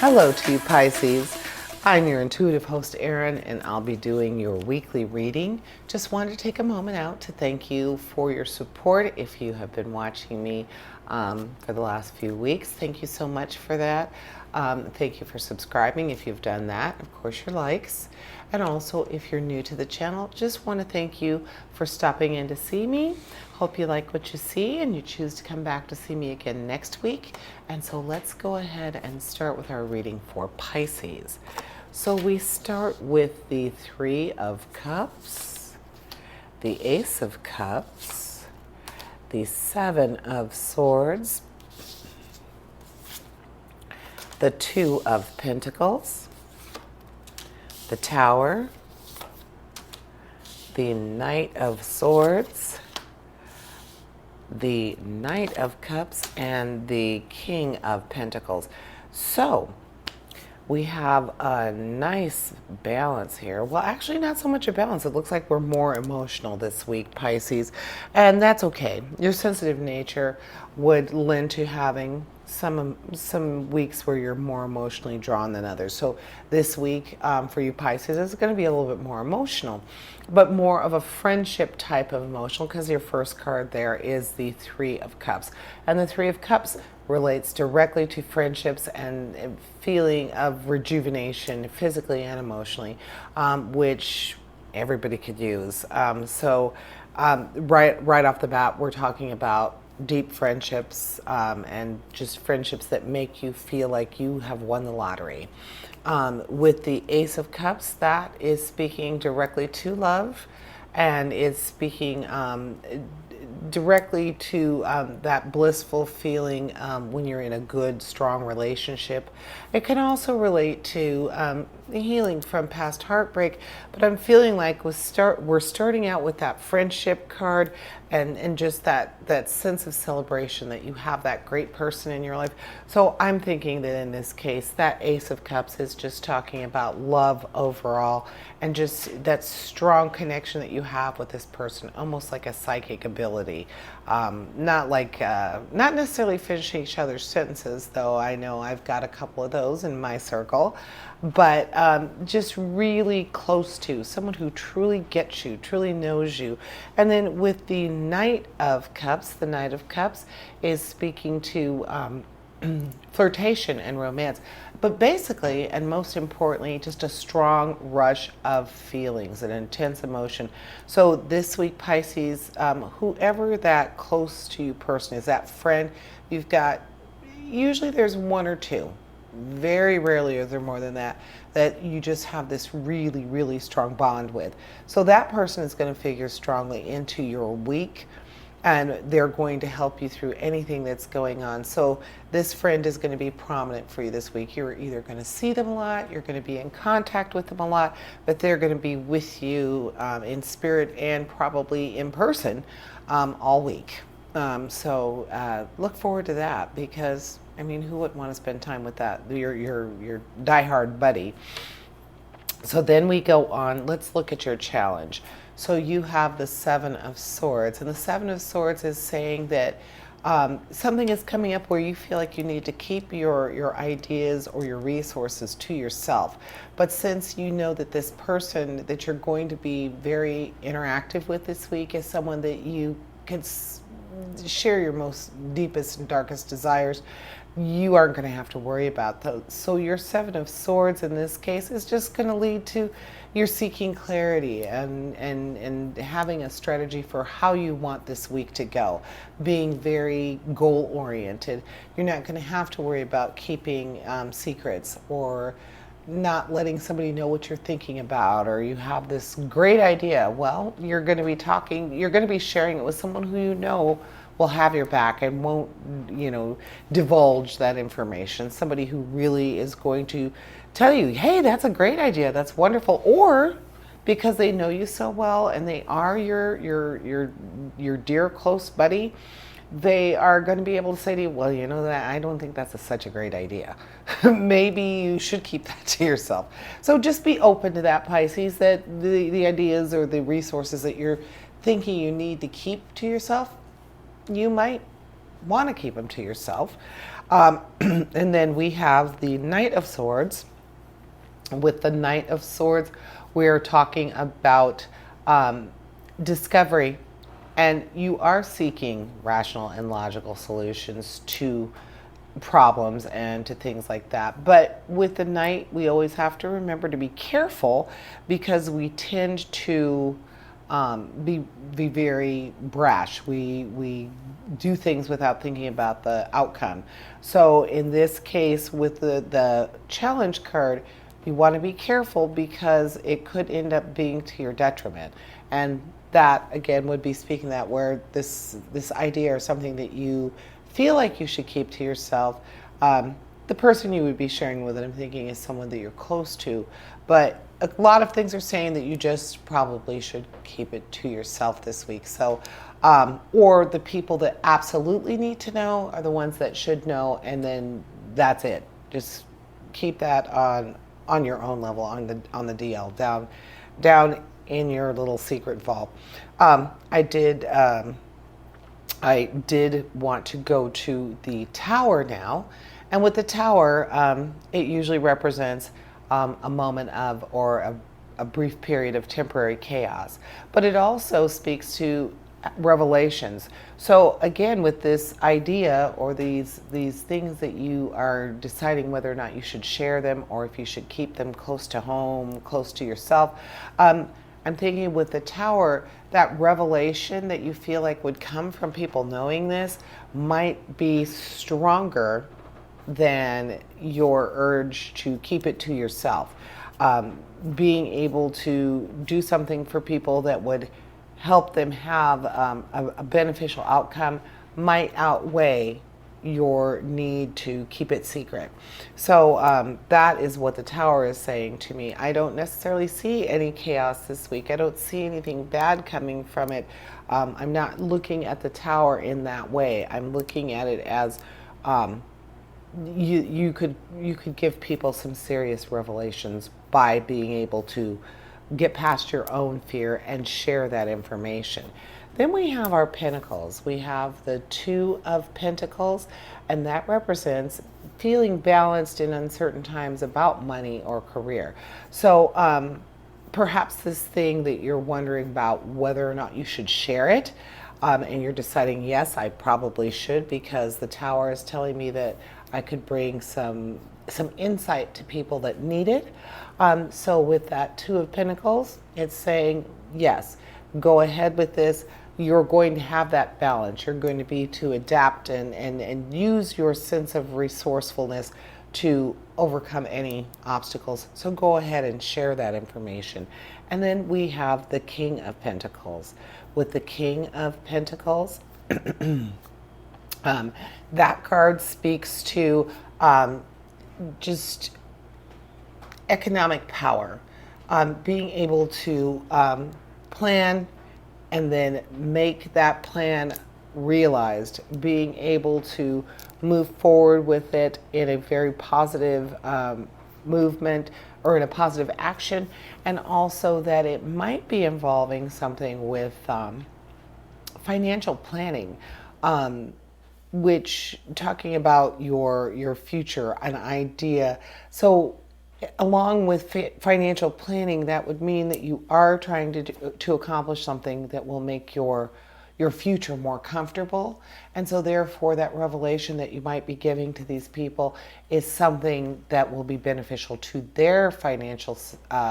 Hello to you, Pisces. I'm your intuitive host, Erin, and I'll be doing your weekly reading. Just wanted to take a moment out to thank you for your support. If you have been watching me for the last few weeks, thank you so much for that. Thank you for subscribing if you've done that. Of course, your likes. And also, if you're new to the channel, just want to thank you for stopping in to see me. Hope you like what you see and you choose to come back to see me again next week. And so let's go ahead and start with our reading for Pisces. So we start with the Three of Cups, the Ace of Cups, the Seven of Swords, the Two of Pentacles, the Tower, the Knight of Swords, the Knight of Cups, and the King of Pentacles. So we have a nice balance here. Well, actually not so much a balance. It looks like we're more emotional this week, Pisces, and that's okay. Your sensitive nature would lend to having some weeks where you're more emotionally drawn than others. So this week for you Pisces is going to be a little bit more emotional, but more of a friendship type of emotional, because your first card there is the Three of Cups, and the Three of Cups relates directly to friendships and feeling of rejuvenation physically and emotionally, which everybody could use. Right off the bat, we're talking about deep friendships and just friendships that make you feel like you have won the lottery. With the Ace of Cups, that is speaking directly to love, and it's speaking directly to that blissful feeling when you're in a good, strong relationship. It can also relate to the healing from past heartbreak, but I'm feeling like we're starting out with that friendship card and just that sense of celebration that you have that great person in your life. So I'm thinking that in this case, that Ace of Cups is just talking about love overall and just that strong connection that you have with this person, almost like a psychic ability. Not necessarily finishing each other's sentences, though I know I've got a couple of those in my circle, but just really close to someone who truly gets you, truly knows you. And then with the Knight of Cups, the Knight of Cups is speaking to flirtation and romance, but basically, and most importantly, just a strong rush of feelings and intense emotion. So this week, Pisces, whoever that close to you person is, that friend, you've got, usually there's one or two. Very rarely is there more than that you just have this really, really strong bond with. So that person is going to figure strongly into your week, and they're going to help you through anything that's going on. So this friend is going to be prominent for you this week. You're either going to see them a lot, you're going to be in contact with them a lot, but they're going to be with you in spirit and probably in person all week. So look forward to that, because I mean, who wouldn't want to spend time with that, your diehard buddy? So then we go on, let's look at your challenge. So you have the Seven of Swords, and the Seven of Swords is saying that something is coming up where you feel like you need to keep your ideas or your resources to yourself. But since you know that this person that you're going to be very interactive with this week is someone that you can share your most deepest and darkest desires, you aren't going to have to worry about those. So your Seven of Swords in this case is just going to lead to you're seeking clarity and having a strategy for how you want this week to go, being very goal oriented. You're not going to have to worry about keeping secrets or not letting somebody know what you're thinking about, or you have this great idea. Well, you're going to be sharing it with someone who you know will have your back and won't, divulge that information. Somebody who really is going to tell you, hey, that's a great idea, that's wonderful. Or because they know you so well and they are your dear close buddy, they are going to be able to say to you, well, you know that I don't think that's such a great idea. Maybe you should keep that to yourself. So just be open to that, Pisces, that the ideas or the resources that you're thinking you need to keep to yourself, you might want to keep them to yourself. And then we have the Knight of Swords. With the Knight of Swords, we're talking about discovery, and you are seeking rational and logical solutions to problems and to things like that. But with the Knight, we always have to remember to be careful, because we tend to be very brash. We do things without thinking about the outcome. So in this case, with the challenge card, you want to be careful, because it could end up being to your detriment. And that, again, would be speaking that where this idea or something that you feel like you should keep to yourself. The person you would be sharing with it, I'm thinking, is someone that you're close to. But a lot of things are saying that you just probably should keep it to yourself this week. So, or the people that absolutely need to know are the ones that should know, and then that's it. Just keep that on your own level, on the DL, down in your little secret vault. I did want to go to the Tower now, and with the Tower, it usually represents a moment of, or a brief period of temporary chaos, but it also speaks to revelations. So again, with this idea or these things that you are deciding whether or not you should share them, or if you should keep them close to home, close to yourself, I'm thinking with the Tower, that revelation that you feel like would come from people knowing this might be stronger than your urge to keep it to yourself. Being able to do something for people that would help them have a beneficial outcome might outweigh your need to keep it secret. So that is what the Tower is saying to me. I don't necessarily see any chaos this week. I don't see anything bad coming from it. I'm not looking at the Tower in that way. I'm looking at it as you could give people some serious revelations by being able to get past your own fear and share that information. Then we have our Pentacles. We have the Two of Pentacles, and that represents feeling balanced in uncertain times about money or career. So perhaps this thing that you're wondering about whether or not you should share it, and you're deciding, yes, I probably should, because the Tower is telling me that I could bring some insight to people that need it. So with that Two of Pentacles, it's saying, yes, go ahead with this. You're going to have that balance. You're going to be to adapt and use your sense of resourcefulness to overcome any obstacles. So go ahead and share that information. And then we have the King of Pentacles. With the King of Pentacles, that card speaks to just economic power, being able to plan and then make that plan realized, being able to move forward with it in a very positive movement or in a positive action, and also that it might be involving something with financial planning, which talking about your future, an idea. So along with financial planning, that would mean that you are trying to accomplish something that will make your future more comfortable. And so therefore that revelation that you might be giving to these people is something that will be beneficial to their financial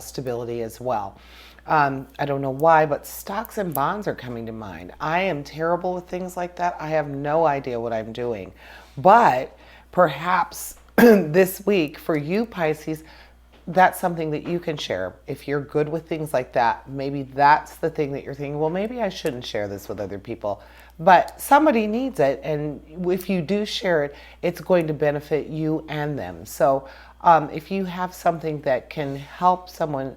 stability as well. I don't know why, but stocks and bonds are coming to mind. I am terrible with things like that. I have no idea what I'm doing. But perhaps this week for you, Pisces, that's something that you can share. If you're good with things like that, maybe that's the thing that you're thinking, well, maybe I shouldn't share this with other people. But somebody needs it, and if you do share it, it's going to benefit you and them. So if you have something that can help someone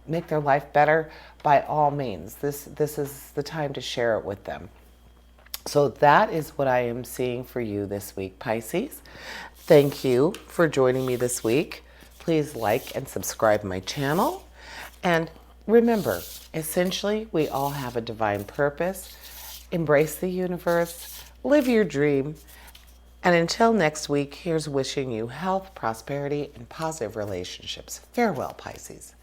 make their life better, by all means, this is the time to share it with them. So that is what I am seeing for you this week, Pisces. Thank you for joining me this week. Please like and subscribe my channel. And remember, essentially, we all have a divine purpose. Embrace the universe, live your dream. And until next week, here's wishing you health, prosperity, and positive relationships. Farewell, Pisces.